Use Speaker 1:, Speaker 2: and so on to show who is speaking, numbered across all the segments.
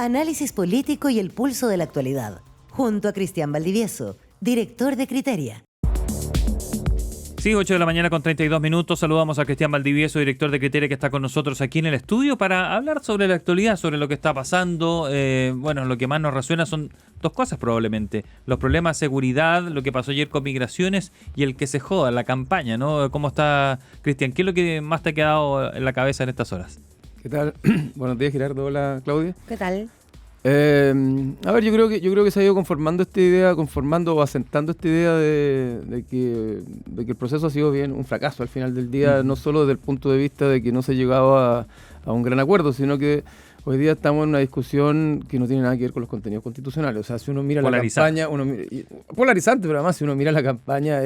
Speaker 1: Análisis político y el pulso de la actualidad. Junto a Cristian Valdivieso, director de Criteria.
Speaker 2: Sí, 8 de la mañana con 32 minutos. Saludamos a Cristian Valdivieso, director de Criteria, que está con nosotros aquí en el estudio para hablar sobre la actualidad, sobre lo que está pasando. Bueno, lo que más nos resuena son dos cosas probablemente. Los problemas de seguridad, lo que pasó ayer con migraciones y el que se joda, la campaña, ¿no? ¿Cómo está, Cristian? ¿Qué es lo que más te ha quedado en la cabeza en estas horas?
Speaker 3: ¿Qué tal? Buenos días, Gerardo. Hola, Claudia.
Speaker 4: ¿Qué tal?
Speaker 3: A ver, yo creo que se ha ido conformando o asentando esta idea de que el proceso ha sido bien un fracaso al final del día, no solo desde el punto de vista de que no se llegaba a un gran acuerdo, sino que hoy día estamos en una discusión que no tiene nada que ver con los contenidos constitucionales. O sea, si uno mira la campaña, polarizante, pero además si uno mira la campaña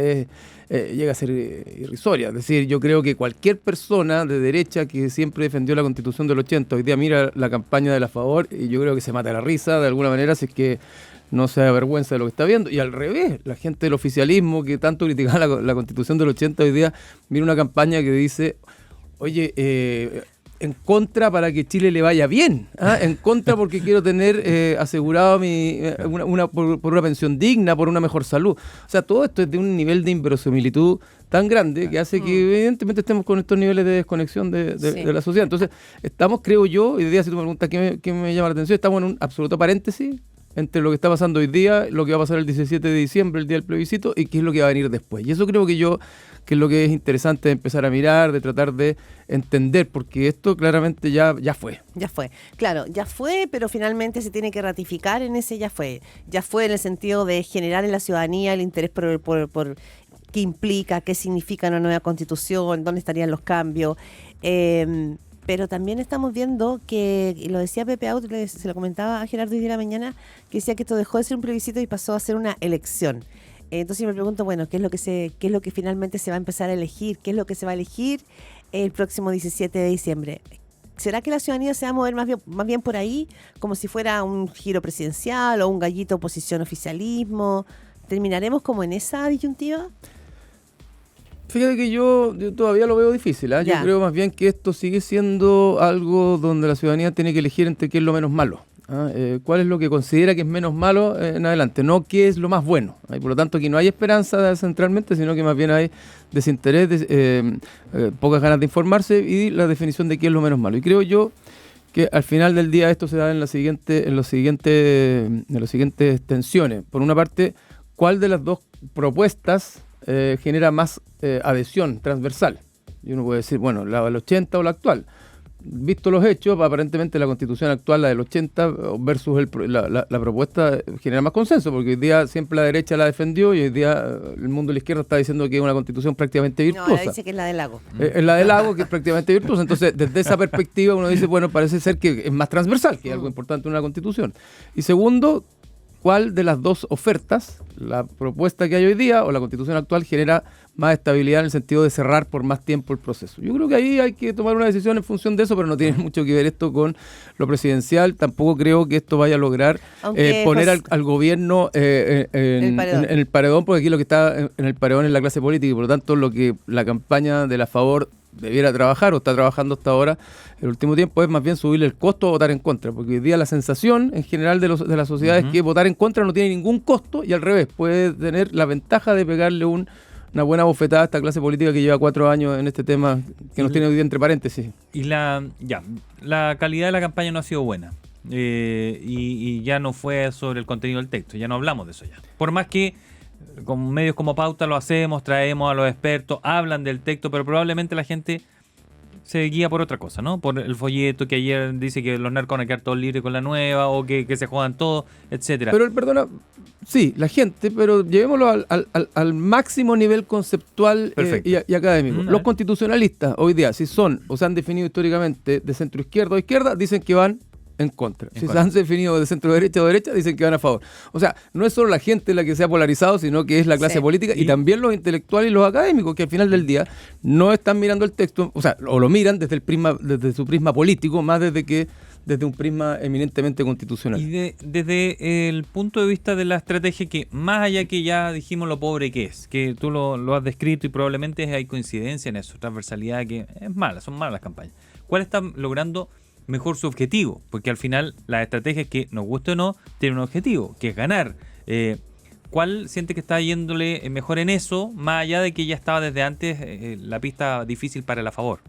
Speaker 3: llega a ser irrisoria. Es decir, yo creo que cualquier persona de derecha que siempre defendió la Constitución del 80, hoy día mira la campaña de la favor y yo creo que se mata de la risa de alguna manera si es que no se avergüenza de lo que está viendo. Y al revés, la gente del oficialismo que tanto criticaba la Constitución del 80 hoy día mira una campaña que dice, oye, en contra para que Chile le vaya bien, en contra porque quiero tener asegurado por una pensión digna, por una mejor salud. O sea, todo esto es de un nivel de inverosimilitud tan grande que hace que evidentemente estemos con estos niveles de desconexión de la sociedad. Entonces, estamos, creo yo, hoy día si tú me preguntas qué me llama la atención, estamos en un absoluto paréntesis entre lo que está pasando hoy día, lo que va a pasar el 17 de diciembre, el día del plebiscito, y qué es lo que va a venir después. Y eso creo que que es lo que es interesante de empezar a mirar, de tratar de entender, porque esto claramente ya fue.
Speaker 4: Ya fue, claro, ya fue, pero finalmente se tiene que ratificar en ese ya fue. Ya fue en el sentido de generar en la ciudadanía el interés por qué implica, qué significa una nueva constitución, dónde estarían los cambios. Pero también estamos viendo que, y lo decía Pepe Out, se lo comentaba a Gerardo hoy de la mañana, que decía que esto dejó de ser un plebiscito y pasó a ser una elección. Entonces me pregunto, bueno, ¿qué es lo que finalmente se va a empezar a elegir? ¿Qué es lo que se va a elegir el próximo 17 de diciembre? ¿Será que la ciudadanía se va a mover más bien por ahí, como si fuera un giro presidencial o un gallito oposición-oficialismo? ¿Terminaremos como en esa disyuntiva?
Speaker 3: Fíjate que yo todavía lo veo difícil, Yo creo más bien que esto sigue siendo algo donde la ciudadanía tiene que elegir entre qué es lo menos malo. ¿Cuál es lo que considera que es menos malo en adelante? No qué es lo más bueno. Y por lo tanto aquí no hay esperanza centralmente, sino que más bien hay desinterés, pocas ganas de informarse y la definición de qué es lo menos malo. Y creo yo que al final del día esto se da en las siguientes tensiones. Por una parte, ¿cuál de las dos propuestas genera más adhesión transversal? Y uno puede decir, bueno, la del 80 o la actual. Visto los hechos, aparentemente la Constitución actual, la del 80 versus la propuesta genera más consenso, porque hoy día siempre la derecha la defendió y hoy día el mundo de la izquierda está diciendo que es una Constitución prácticamente virtuosa.
Speaker 4: No, dice que es la del Lago.
Speaker 3: Es la del Lago, que es prácticamente virtuosa. Entonces, desde esa perspectiva uno dice, bueno, parece ser que es más transversal, que es algo importante en una Constitución. Y segundo, ¿cuál de las dos ofertas, la propuesta que hay hoy día o la Constitución actual, genera más estabilidad en el sentido de cerrar por más tiempo el proceso? Yo creo que ahí hay que tomar una decisión en función de eso, pero no tiene mucho que ver esto con lo presidencial. Tampoco creo que esto vaya a lograr poner al gobierno en el paredón, porque aquí lo que está en el paredón es la clase política y por lo tanto lo que la campaña de la favor debiera trabajar o está trabajando hasta ahora el último tiempo es más bien subirle el costo o votar en contra, porque hoy día la sensación en general de la sociedad es que votar en contra no tiene ningún costo y al revés, puede tener la ventaja de pegarle una buena bofetada a esta clase política que lleva 4 años en este tema que nos tiene hoy día entre paréntesis.
Speaker 2: Y la calidad de la campaña no ha sido buena. Y ya no fue sobre el contenido del texto, ya no hablamos de eso ya. Por más que con medios como Pauta lo hacemos, traemos a los expertos, hablan del texto, pero probablemente la gente se guía por otra cosa, ¿no? Por el folleto que ayer dice que los narcos van a quedar todos libres con la nueva o que se jodan todos, etcétera.
Speaker 3: Pero, perdona, sí, la gente, pero llevémoslo al máximo nivel conceptual y académico. Los constitucionalistas hoy día, si son o se han definido históricamente de centro izquierda o izquierda, dicen que van en contra. Si se han definido de centro derecha o derecha, dicen que van a favor. O sea, no es solo la gente la que se ha polarizado, sino que es la clase política y también los intelectuales y los académicos, que al final del día no están mirando el texto, o sea, o lo miran desde su prisma político, más desde un prisma eminentemente constitucional.
Speaker 2: Y desde el punto de vista de la estrategia, que más allá que ya dijimos lo pobre que es, que tú lo has descrito y probablemente hay coincidencia en eso, transversalidad, que es mala, son malas las campañas. ¿Cuál está logrando mejor su objetivo, porque al final la estrategia es que, nos guste o no, tiene un objetivo, que es ganar. ¿Cuál siente que está yéndole mejor en eso, más allá de que ya estaba desde antes la pista difícil para el a favor?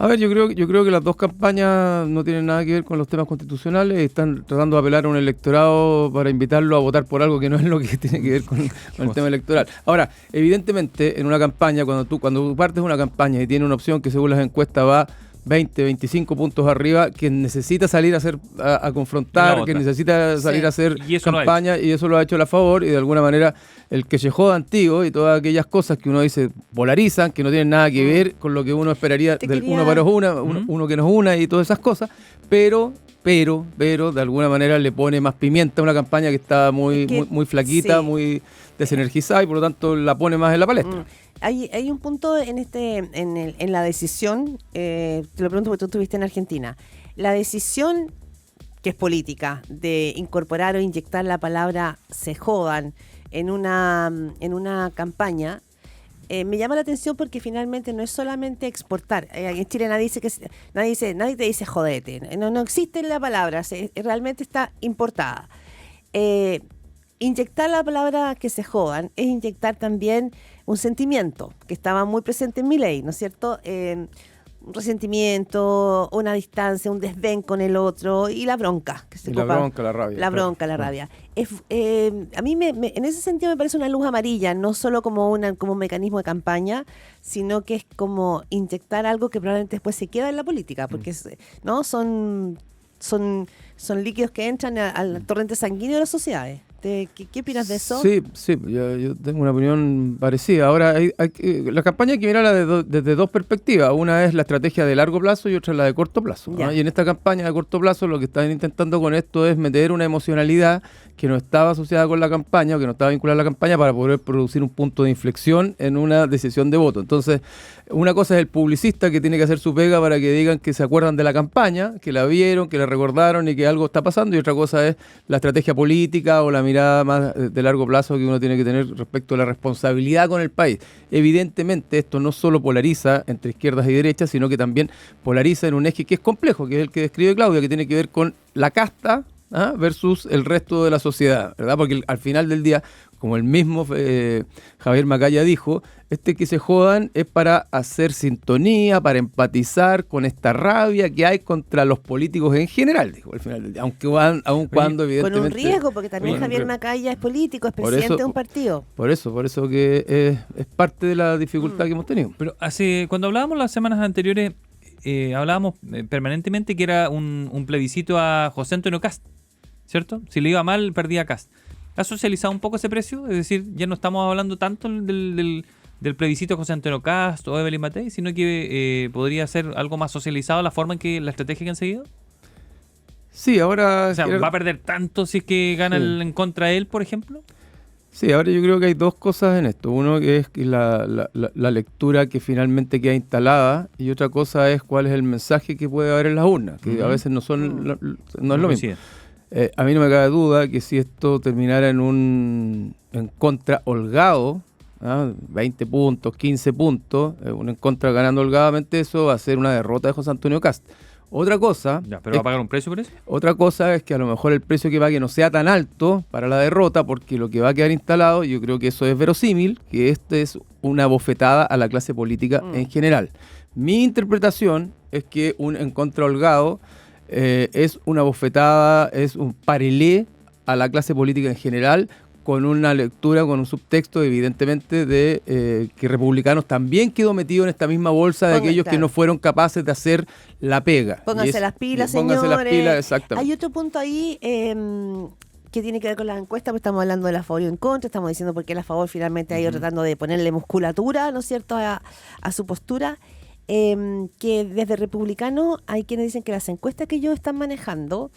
Speaker 3: A ver, yo creo que las dos campañas no tienen nada que ver con los temas constitucionales, están tratando de apelar a un electorado para invitarlo a votar por algo que no es lo que tiene que ver con el tema electoral. Ahora, evidentemente, en una campaña, cuando tú partes de una campaña y tiene una opción que según las encuestas va 20, 25 puntos arriba, que necesita salir a confrontar, que necesita salir a hacer campaña, y eso lo ha hecho a favor, y de alguna manera el que se joda antiguo y todas aquellas cosas que uno dice polarizan, que no tienen nada que ver con lo que uno esperaría del uno para uno que nos una y todas esas cosas, pero de alguna manera le pone más pimienta a una campaña que está muy flaquita, muy desenergizada, y por lo tanto la pone más en la palestra.
Speaker 4: Hay un punto en la decisión, te lo pregunto porque tú estuviste en Argentina, la decisión que es política de incorporar o inyectar la palabra se jodan en una campaña, me llama la atención porque finalmente no es solamente exportar. En Chile nadie te dice jodete, no existe la palabra, realmente está importada. Inyectar la palabra que se jodan es inyectar también un sentimiento que estaba muy presente en mi ley, ¿no es cierto? Un resentimiento, una distancia, un desdén con el otro y la bronca.
Speaker 3: La bronca, la rabia.
Speaker 4: La bronca, la rabia. A mí en ese sentido me parece una luz amarilla, no solo como un mecanismo de campaña, sino que es como inyectar algo que probablemente después se queda en la política, porque ¿no? son líquidos que entran al torrente sanguíneo de las sociedades. ¿Qué opinas de eso?
Speaker 3: Sí, yo tengo una opinión parecida. Ahora, la campaña hay que mirarla desde dos perspectivas. Una es la estrategia de largo plazo y otra es la de corto plazo, ¿no? Y en esta campaña de corto plazo lo que están intentando con esto es meter una emocionalidad que no estaba asociada con la campaña o que no estaba vinculada a la campaña para poder producir un punto de inflexión en una decisión de voto. Entonces, una cosa es el publicista que tiene que hacer su pega para que digan que se acuerdan de la campaña, que la vieron, que la recordaron y que algo está pasando, y otra cosa es la estrategia política o la mirada más de largo plazo que uno tiene que tener respecto a la responsabilidad con el país. Evidentemente esto no solo polariza entre izquierdas y derechas, sino que también polariza en un eje que es complejo, que es el que describe Claudia, que tiene que ver con la casta versus el resto de la sociedad, ¿verdad? Porque al final del día, como el mismo Javier Macaya dijo, que se jodan es para hacer sintonía, para empatizar con esta rabia que hay contra los políticos en general, dijo al final del día, aun cuando evidentemente...
Speaker 4: Con un riesgo, porque también Javier Macaya es político, es presidente de un partido.
Speaker 3: Por eso que es parte de la dificultad que hemos tenido.
Speaker 2: Pero cuando hablábamos las semanas anteriores, hablábamos permanentemente que era un plebiscito a José Antonio Kast, ¿cierto? Si le iba mal, perdía Kast. ¿Ha socializado un poco ese precio? Es decir, ya no estamos hablando tanto del plebiscito José Antonio Kast o Evelyn Matei, sino que podría ser algo más socializado la forma en que la estrategia que han seguido.
Speaker 3: Sí, ahora...
Speaker 2: O sea, ¿va a perder tanto si es que gana en contra de él, por ejemplo?
Speaker 3: Sí, ahora yo creo que hay dos cosas en esto. Uno que es la lectura que finalmente queda instalada, y otra cosa es cuál es el mensaje que puede haber en las urnas, que a veces no es lo mismo. A mí no me cabe duda que si esto terminara en contra holgado, 20 puntos, 15 puntos, un en contra ganando holgadamente, eso va a ser una derrota de José Antonio Kast. Otra cosa...
Speaker 2: ¿Pero va a pagar un precio por eso?
Speaker 3: Otra cosa es que a lo mejor el precio que pague no sea tan alto para la derrota, porque lo que va a quedar instalado, yo creo que eso es verosímil, que es una bofetada a la clase política en general. Mi interpretación es que un en contra holgado es una bofetada, es un parelé a la clase política en general, con una lectura, con un subtexto evidentemente de que Republicanos también quedó metido en esta misma bolsa de aquellos que no fueron capaces de hacer la pega.
Speaker 4: Pónganse las pilas, señores.
Speaker 3: Pónganse las pilas, exactamente.
Speaker 4: Hay otro punto ahí que tiene que ver con las encuestas, porque estamos hablando del a favor y en contra, estamos diciendo por qué el a favor finalmente ha ido tratando de ponerle musculatura, ¿no es cierto?, a su postura. Que desde Republicano hay quienes dicen que las encuestas que ellos están manejando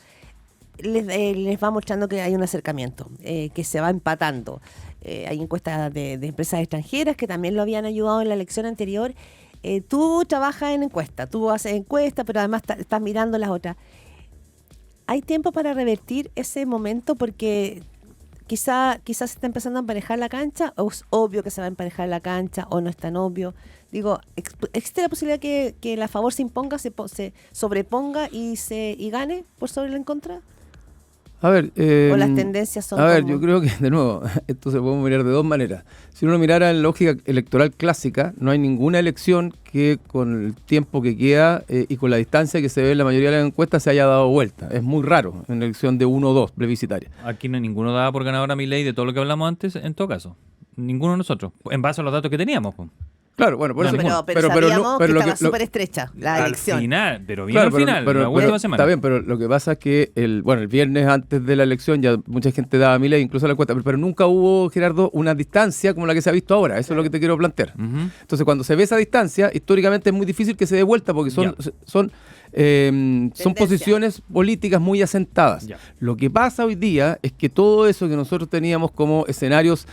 Speaker 4: les va mostrando que hay un acercamiento, que se va empatando. Hay encuestas de empresas extranjeras que también lo habían ayudado en la elección anterior. Tú trabajas en encuestas, tú haces encuestas, pero además estás mirando las otras. ¿Hay tiempo para revertir ese momento? Porque quizá se está empezando a emparejar la cancha, o es obvio que se va a emparejar la cancha, o no es tan obvio. Digo, ¿existe la posibilidad que la favor se imponga, se sobreponga y gane por sobre la en contra?
Speaker 3: A ver,
Speaker 4: ¿O las tendencias son
Speaker 3: yo creo que, de nuevo, esto se puede mirar de dos maneras. Si uno mirara en lógica electoral clásica, no hay ninguna elección que con el tiempo que queda y con la distancia que se ve en la mayoría de las encuestas se haya dado vuelta. Es muy raro en una elección de 1 o 2 plebiscitaria.
Speaker 2: Aquí no ninguno daba por ganador a Milei de todo lo que hablamos antes, en todo caso. Ninguno de nosotros, en base a los datos que teníamos. Pues.
Speaker 3: Claro, bueno, por eso...
Speaker 4: Pero sabíamos que estaba súper estrecha la elección.
Speaker 2: Al final, pero bien al final, la última semana.
Speaker 3: Está bien, pero lo que pasa es que el viernes antes de la elección ya mucha gente daba a Milei, incluso a la encuesta, pero nunca hubo, Gerardo, una distancia como la que se ha visto ahora. Eso es lo que te quiero plantear.
Speaker 2: Uh-huh.
Speaker 3: Entonces, cuando se ve esa distancia, históricamente es muy difícil que se dé vuelta porque son posiciones políticas muy asentadas.
Speaker 2: Ya.
Speaker 3: Lo que pasa hoy día es que todo eso que nosotros teníamos como escenarios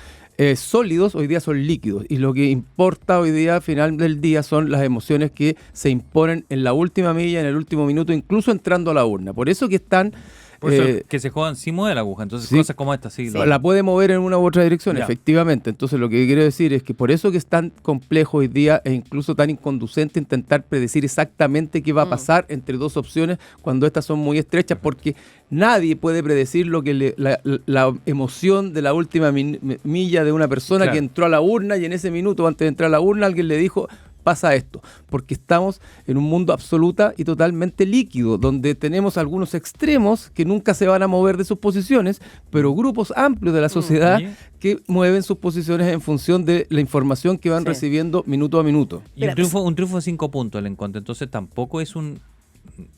Speaker 3: sólidos hoy día son líquidos y lo que importa hoy día al final del día son las emociones que se imponen en la última milla, en el último minuto, incluso entrando a la urna. Por eso que están...
Speaker 2: Por eso que se juegan sin mover la aguja, entonces sí, cosas como esta sí.
Speaker 3: La puede mover en una u otra dirección, efectivamente. Entonces lo que quiero decir es que por eso que es tan complejo hoy día e incluso tan inconducente intentar predecir exactamente qué va a pasar entre dos opciones cuando estas son muy estrechas, porque nadie puede predecir lo que la emoción de la última milla de una persona que entró a la urna y en ese minuto antes de entrar a la urna alguien le dijo... pasa esto, porque estamos en un mundo absoluta y totalmente líquido, donde tenemos algunos extremos que nunca se van a mover de sus posiciones, pero grupos amplios de la sociedad que mueven sus posiciones en función de la información que van recibiendo minuto a minuto.
Speaker 2: Y un triunfo de 5 puntos el encuentro, entonces tampoco es un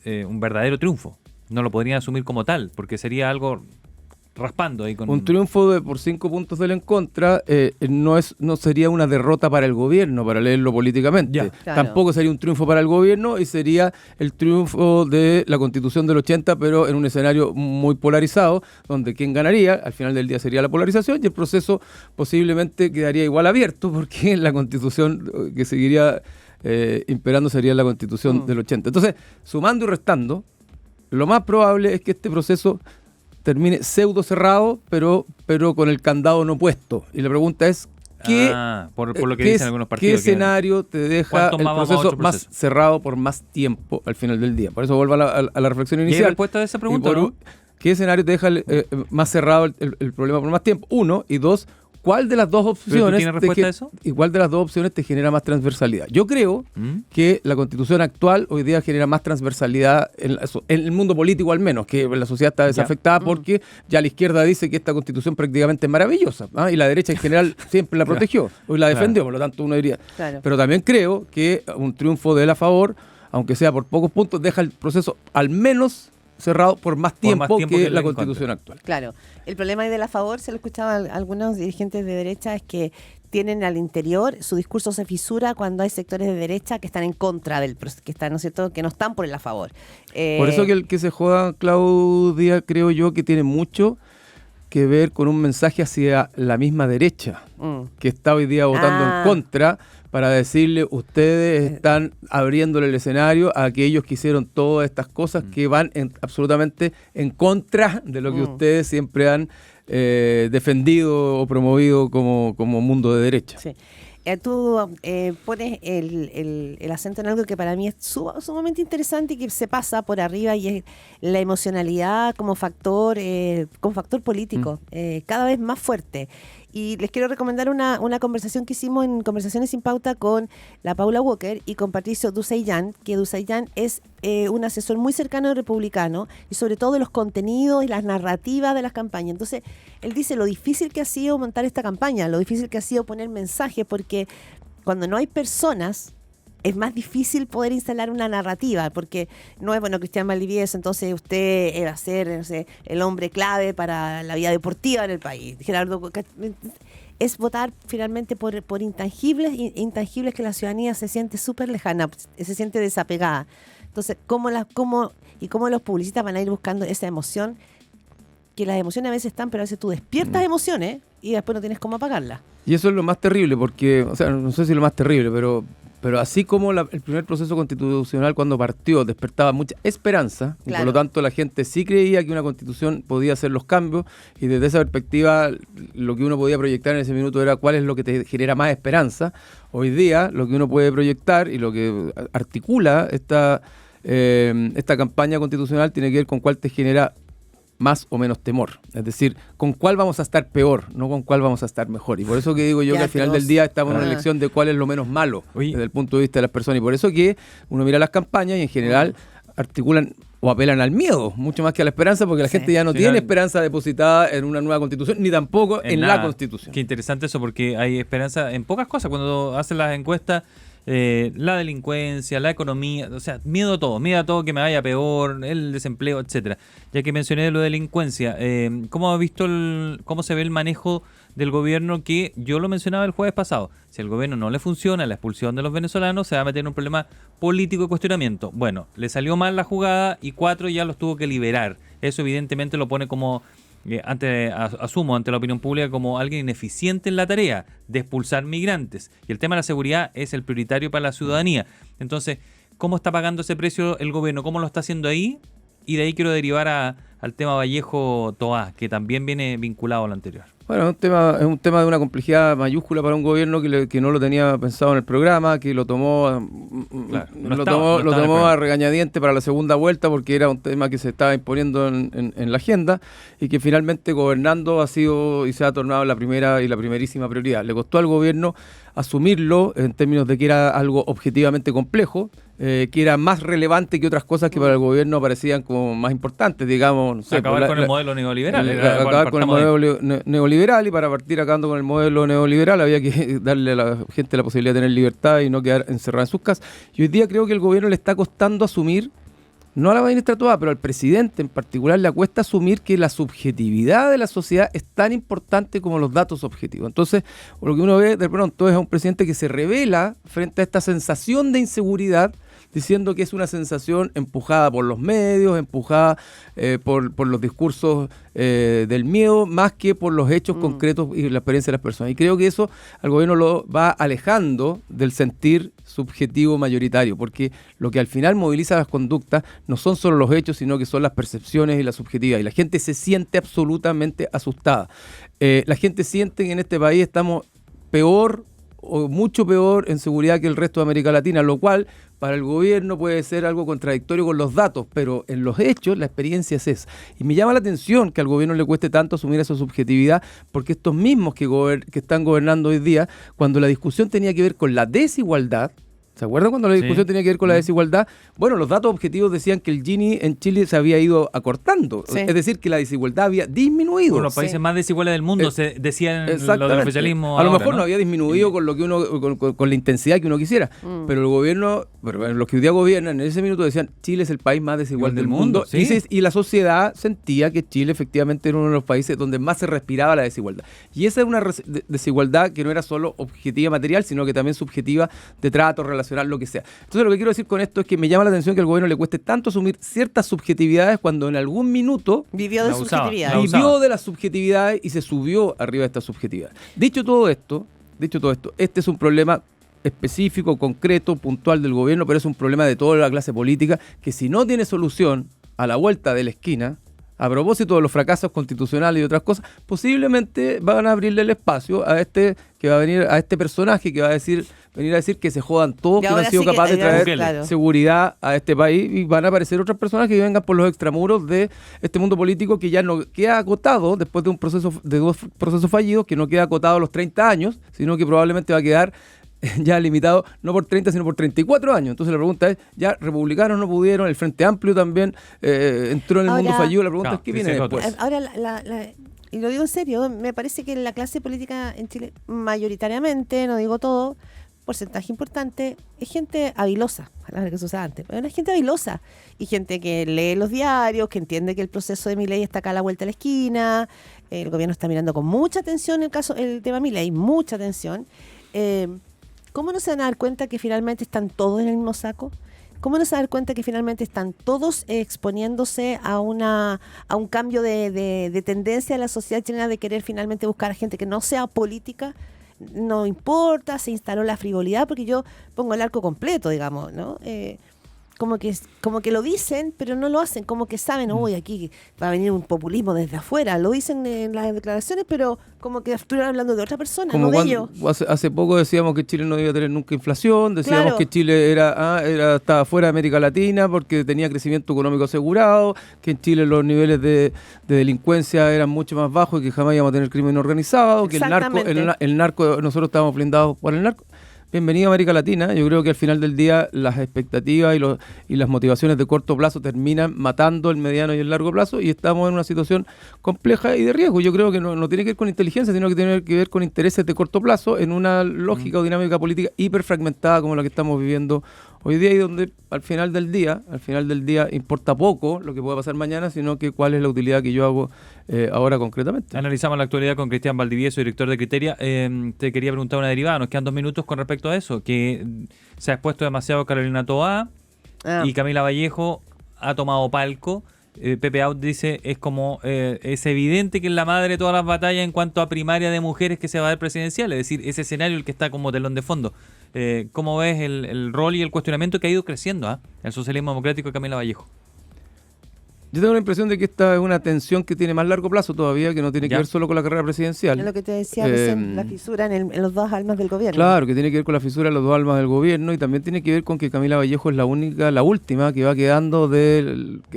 Speaker 2: verdadero triunfo. No lo podrían asumir como tal, porque sería algo... raspando ahí con...
Speaker 3: Un triunfo por 5 puntos del en contra no sería una derrota para el gobierno, para leerlo políticamente.
Speaker 4: Claro.
Speaker 3: Tampoco sería un triunfo para el gobierno y sería el triunfo de la Constitución del 80, pero en un escenario muy polarizado, donde quien ganaría, al final del día sería la polarización y el proceso posiblemente quedaría igual abierto, porque la Constitución que seguiría imperando sería la Constitución del 80. Entonces, sumando y restando, lo más probable es que este proceso termine pseudo cerrado, pero con el candado no puesto. Y la pregunta es,
Speaker 2: por lo que dicen algunos partidos.
Speaker 3: ¿Qué escenario te deja el proceso más cerrado por más tiempo al final del día? Por eso vuelvo a la reflexión inicial.
Speaker 2: ¿Y hay respuesta a esa pregunta?
Speaker 3: ¿Qué escenario te deja más cerrado el problema por más tiempo? 1, y 2, ¿cuál de las dos opciones
Speaker 2: ¿Tienes respuesta a eso?
Speaker 3: ¿Cuál de las dos opciones te genera más transversalidad? Yo creo que la Constitución actual hoy día genera más transversalidad en el mundo político, al menos, que la sociedad está desafectada porque ya la izquierda dice que esta Constitución prácticamente es maravillosa, y la derecha en general siempre la protegió, hoy la defendió, por lo tanto uno diría.
Speaker 4: Claro.
Speaker 3: Pero también creo que un triunfo de él a favor, aunque sea por pocos puntos, deja el proceso al menos cerrado por más tiempo que la Constitución actual.
Speaker 4: Claro. El problema ahí de la favor, se lo escuchaba a algunos dirigentes de derecha, es que tienen al interior, su discurso se fisura cuando hay sectores de derecha que están en contra del que están, ¿no es cierto?, que no están por el a favor.
Speaker 3: Por eso que el que se joda, Claudia, creo yo que tiene mucho que ver con un mensaje hacia la misma derecha, que está hoy día votando en contra, para decirle, ustedes están abriéndole el escenario a aquellos que hicieron todas estas cosas que van absolutamente en contra de lo que ustedes siempre han defendido o promovido como mundo de derecha.
Speaker 4: Sí. Tú pones el acento en algo que para mí es sumamente interesante y que se pasa por arriba, y es la emocionalidad como factor político, cada vez más fuerte. Y les quiero recomendar una conversación que hicimos en Conversaciones sin Pauta con la Paula Walker y con Patricio Dusaillan, que Dusaillan es un asesor muy cercano del republicano y sobre todo de los contenidos y las narrativas de las campañas. Entonces, él dice lo difícil que ha sido montar esta campaña, lo difícil que ha sido poner mensajes, porque cuando no hay personas es más difícil poder instalar una narrativa, porque no es, bueno, Cristian Valdivieso, entonces usted va a ser, no sé, el hombre clave para la vida deportiva en el país. Gerardo, es votar finalmente por intangibles que la ciudadanía se siente súper lejana, se siente desapegada. Entonces, ¿cómo los publicistas van a ir buscando esa emoción? Que las emociones a veces están, pero a veces tú despiertas emociones y después no tienes cómo apagarlas.
Speaker 3: Y eso es lo más terrible, porque, o sea, no sé si lo más terrible, pero Pero así como el primer proceso constitucional cuando partió despertaba mucha esperanza, y por
Speaker 4: Claro.
Speaker 3: lo tanto la gente sí creía que una constitución podía hacer los cambios, y desde esa perspectiva lo que uno podía proyectar en ese minuto era cuál es lo que te genera más esperanza. Hoy día lo que uno puede proyectar y lo que articula esta campaña constitucional tiene que ver con cuál te genera más o menos temor. Es decir, con cuál vamos a estar peor, no con cuál vamos a estar mejor. Y por eso que digo yo
Speaker 4: Ya,
Speaker 3: que al final
Speaker 4: atroz.
Speaker 3: del día estamos en una
Speaker 4: Ah.
Speaker 3: elección de cuál es lo menos malo
Speaker 2: Oye.
Speaker 3: desde el punto de vista de las personas. Y por eso que uno mira las campañas y en general articulan o apelan al miedo, mucho más que a la esperanza, porque la
Speaker 4: Sí.
Speaker 3: gente ya no
Speaker 2: Sí,
Speaker 3: tiene
Speaker 2: no-
Speaker 3: esperanza depositada en una nueva constitución, ni tampoco en la
Speaker 2: nada.
Speaker 3: constitución.
Speaker 2: Qué interesante eso, porque hay esperanza en pocas cosas. Cuando hacen las encuestas, la delincuencia, la economía, o sea, miedo a todo que me vaya peor, el desempleo, etcétera. Ya que mencioné lo de delincuencia, ¿cómo ha visto cómo se ve el manejo del gobierno? Que yo lo mencionaba el jueves pasado. Si el gobierno no le funciona la expulsión de los venezolanos, se va a meter en un problema político de cuestionamiento. Bueno, le salió mal la jugada y 4 ya los tuvo que liberar. Eso evidentemente lo pone como asumo ante la opinión pública como alguien ineficiente en la tarea de expulsar migrantes. Y el tema de la seguridad es el prioritario para la ciudadanía. Entonces, ¿cómo está pagando ese precio el gobierno? ¿Cómo lo está haciendo ahí? Y de ahí quiero derivar al tema Vallejo-Toá, que también viene vinculado a lo anterior.
Speaker 3: Bueno, es un tema de una complejidad mayúscula para un gobierno que no lo tenía pensado en el programa, que lo tomó,
Speaker 2: Claro, no
Speaker 3: lo
Speaker 2: estaba
Speaker 3: tomó
Speaker 2: en el
Speaker 3: a
Speaker 2: programa.
Speaker 3: regañadiente para la segunda vuelta, porque era un tema que se estaba imponiendo en la agenda, y que finalmente gobernando ha sido y se ha tornado la primera y la primerísima prioridad. Le costó al gobierno asumirlo en términos de que era algo objetivamente complejo, que era más relevante que otras cosas que para el gobierno parecían como más importantes, digamos. No sé,
Speaker 2: Acabar con el modelo neoliberal.
Speaker 3: acabar con el modelo neoliberal, y para partir acabando con el modelo neoliberal había que darle a la gente la posibilidad de tener libertad y no quedar encerrada en sus casas. Y hoy día creo que el gobierno le está costando asumir, no a la ministra Toá, pero al presidente en particular le cuesta asumir que la subjetividad de la sociedad es tan importante como los datos objetivos. Entonces, lo que uno ve de pronto es a un presidente que se revela frente a esta sensación de inseguridad, diciendo que es una sensación empujada por los medios, empujada por los discursos del miedo, más que por los hechos concretos y la experiencia de las personas. Y creo que eso al gobierno lo va alejando del sentir subjetivo mayoritario, porque lo que al final moviliza las conductas no son solo los hechos, sino que son las percepciones y la subjetividad. Y la gente se siente absolutamente asustada. La gente siente que en este país estamos peor o mucho peor en seguridad que el resto de América Latina, lo cual para el gobierno puede ser algo contradictorio con los datos, pero en los hechos la experiencia es esa. Y me llama la atención que al gobierno le cueste tanto asumir esa subjetividad, porque estos mismos que están gobernando hoy día, cuando la discusión tenía que ver con la desigualdad, ¿se acuerdan cuando la discusión tenía que ver con la desigualdad? Bueno, los datos objetivos decían que el Gini en Chile se había ido acortando,
Speaker 4: Sí.
Speaker 3: es decir, que la desigualdad había disminuido.
Speaker 2: Uno de los países más desiguales del mundo, se decían lo del
Speaker 3: Exactamente.
Speaker 2: oficialismo.
Speaker 3: A lo
Speaker 2: ahora,
Speaker 3: mejor no había disminuido con lo que uno con la intensidad que uno quisiera, pero el gobierno, los que hoy día gobiernan en ese minuto decían Chile es el país más desigual del mundo,
Speaker 2: sí.
Speaker 3: y la sociedad sentía que Chile efectivamente era uno de los países donde más se respiraba la desigualdad. Y esa es una desigualdad que no era solo objetiva material, sino que también subjetiva de trato relacional, lo que sea. Entonces lo que quiero decir con esto es que me llama la atención que al gobierno le cueste tanto asumir ciertas subjetividades cuando en algún minuto
Speaker 4: Vivió de
Speaker 2: La usaba,
Speaker 4: subjetividad.
Speaker 2: la usaba.
Speaker 3: vivió de las subjetividades y se subió arriba de esta subjetividad. Dicho todo esto, este es un problema específico, concreto, puntual del gobierno, pero es un problema de toda la clase política que si no tiene solución a la vuelta de la esquina, a propósito de los fracasos constitucionales y otras cosas, posiblemente van a abrirle el espacio a este personaje que va a venir a decir que se jodan todos,
Speaker 4: Y
Speaker 3: que no
Speaker 4: ahora
Speaker 3: han sido
Speaker 4: sí que-
Speaker 3: capaces de traer
Speaker 4: claro.
Speaker 3: seguridad a este país, y van a aparecer otras personas que vengan por los extramuros de este mundo político que ya no queda acotado después de dos procesos fallidos, que no queda acotado a los 30 años, sino que probablemente va a quedar ya limitado no por 30 sino por 34 años. Entonces la pregunta es, ya republicanos no pudieron, el Frente Amplio también entró en el mundo
Speaker 4: Ahora-
Speaker 3: fallido, la pregunta
Speaker 2: Claro,
Speaker 3: es ¿qué
Speaker 2: dice
Speaker 3: viene
Speaker 2: otro.
Speaker 3: después?
Speaker 4: Ahora, y lo digo en serio, me parece que la clase política en Chile, mayoritariamente, no digo todo, porcentaje importante, es gente habilosa, palabra que se usaba antes, pero es gente habilosa y gente que lee los diarios, que entiende que el proceso de Milei está acá a la vuelta de la esquina, el gobierno está mirando con mucha atención el tema Milei, mucha atención. ¿Cómo no se van a dar cuenta que finalmente están todos en el mismo saco? ¿Cómo no se van a dar cuenta que finalmente están todos exponiéndose a un cambio de tendencia de la sociedad chilena de querer finalmente buscar a gente que no sea política, no importa, se instaló la frivolidad, porque yo pongo el arco completo, digamos, ¿no? Como que lo dicen, pero no lo hacen, como que saben, uy, aquí va a venir un populismo desde afuera, lo dicen en las declaraciones, pero como que estuvieran hablando de otra persona,
Speaker 3: Como
Speaker 4: no de ellos.
Speaker 3: hace poco decíamos que Chile no iba a tener nunca inflación, decíamos
Speaker 4: Claro.
Speaker 3: que Chile estaba fuera de América Latina porque tenía crecimiento económico asegurado, que en Chile los niveles de delincuencia eran mucho más bajos y que jamás íbamos a tener crimen organizado, que
Speaker 4: Exactamente.
Speaker 3: el narco, nosotros estábamos blindados por el narco. Bienvenido a América Latina. Yo creo que al final del día las expectativas y las motivaciones de corto plazo terminan matando el mediano y el largo plazo y estamos en una situación compleja y de riesgo. Yo creo que no tiene que ver con inteligencia, sino que tiene que ver con intereses de corto plazo en una lógica o dinámica política hiperfragmentada como la que estamos viviendo hoy día y donde al final del día importa poco lo que pueda pasar mañana, sino que cuál es la utilidad que yo hago ahora concretamente.
Speaker 2: Analizamos la actualidad con Cristian Valdivieso, director de Criteria. Te quería preguntar una derivada, nos quedan 2 minutos con respecto a eso, que se ha expuesto demasiado Carolina Toá y Camila Vallejo ha tomado palco. Pepe Out dice, es evidente que es la madre de todas las batallas en cuanto a primaria de mujeres que se va a dar presidencial, es decir, ese escenario el que está como telón de fondo. ¿Cómo ves el rol y el cuestionamiento que ha ido creciendo el socialismo democrático de Camila Vallejo?
Speaker 3: Yo tengo la impresión de que esta es una tensión que tiene más largo plazo todavía, que no tiene que ver solo con la carrera presidencial.
Speaker 4: Es lo que te decía recién, la fisura en los dos almas del gobierno.
Speaker 3: Claro, que tiene que ver con la fisura de los dos almas del gobierno y también tiene que ver con que Camila Vallejo es la última que va quedando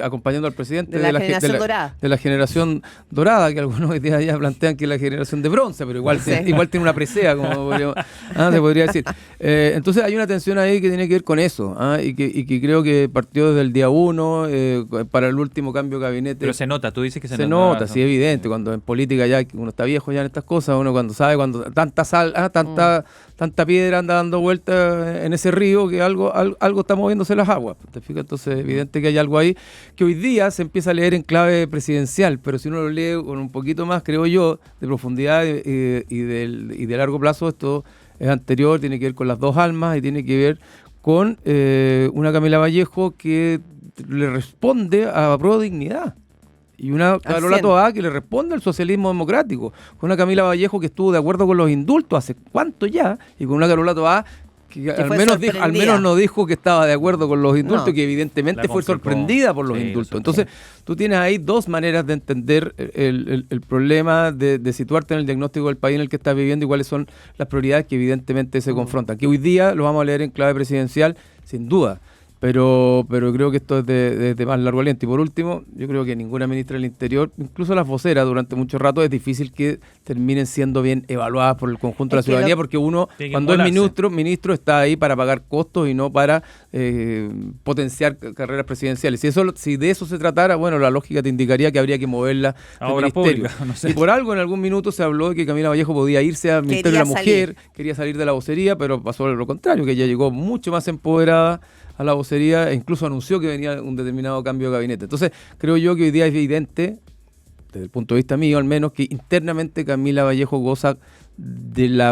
Speaker 3: acompañando al presidente
Speaker 4: de la generación dorada.
Speaker 3: De la generación dorada, que algunos hoy día ya plantean que es la generación de bronce, pero igual tiene una presea, como se podría decir. Entonces hay una tensión ahí que tiene que ver con eso, y que creo que partió desde el día 1 para el último cambio de gabinete.
Speaker 2: Pero se nota, tú dices que
Speaker 3: se nota, sí, evidente, cuando en política ya uno está viejo ya en estas cosas, uno cuando sabe cuando tanta piedra anda dando vueltas en ese río que algo está moviéndose las aguas, ¿te fijas? Entonces es evidente que hay algo ahí que hoy día se empieza a leer en clave presidencial, pero si uno lo lee con un poquito más, creo yo, de profundidad y de largo plazo, esto es anterior, tiene que ver con las dos almas y tiene que ver con una Camila Vallejo que le responde a Pro Dignidad y una Carola Toá que le responde al socialismo democrático, con una Camila Vallejo que estuvo de acuerdo con los indultos hace cuánto ya, y con una Carola Toá que al menos no dijo que estaba de acuerdo con los indultos, que evidentemente fue sorprendida por los indultos. Entonces tú tienes ahí dos maneras de entender el problema, de situarte en el diagnóstico del país en el que estás viviendo y cuáles son las prioridades que evidentemente se confrontan, que hoy día lo vamos a leer en clave presidencial sin duda. Pero creo que esto es de más largo aliento. Y por último, yo creo que ninguna ministra del Interior, incluso las voceras durante mucho rato, es difícil que terminen siendo bien evaluadas por el conjunto de la ciudadanía, porque uno, cuando es ministro, está ahí para pagar costos y no para potenciar carreras presidenciales. Si de eso se tratara, bueno, la lógica te indicaría que habría que moverla del ministerio. Pública, no sé. Y por algo en algún minuto se habló de que Camila Vallejo podía irse al Ministerio de la Mujer, quería salir de la vocería, pero pasó lo contrario, que ella llegó mucho más empoderada a la vocería e incluso anunció que venía un determinado cambio de gabinete. Entonces, creo yo que hoy día es evidente, desde el punto de vista mío al menos, que internamente Camila Vallejo goza del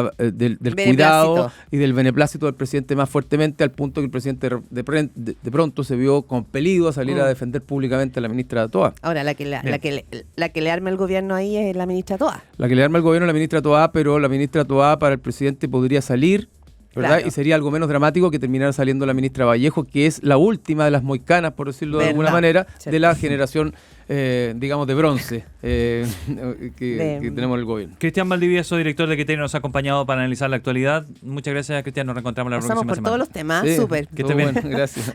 Speaker 3: cuidado y del beneplácito del presidente más fuertemente, al punto que el presidente de pronto se vio compelido a salir a defender públicamente a la ministra Toá.
Speaker 4: Ahora, la que le arma el gobierno ahí es la ministra Toá.
Speaker 3: La que le arma el gobierno es la ministra Toá, pero la ministra Toá para el presidente podría salir, ¿verdad? Claro. Y sería algo menos dramático que terminara saliendo la ministra Vallejo, que es la última de las moicanas, por decirlo de alguna manera, de la generación, digamos, de bronce que tenemos en el gobierno.
Speaker 2: Cristian Valdivieso, director de Criteria, nos ha acompañado para analizar la actualidad. Muchas gracias, Cristian. Nos reencontramos la próxima semana.
Speaker 4: Pasamos por todos los temas, súper.
Speaker 2: Que esté bien.
Speaker 3: Gracias.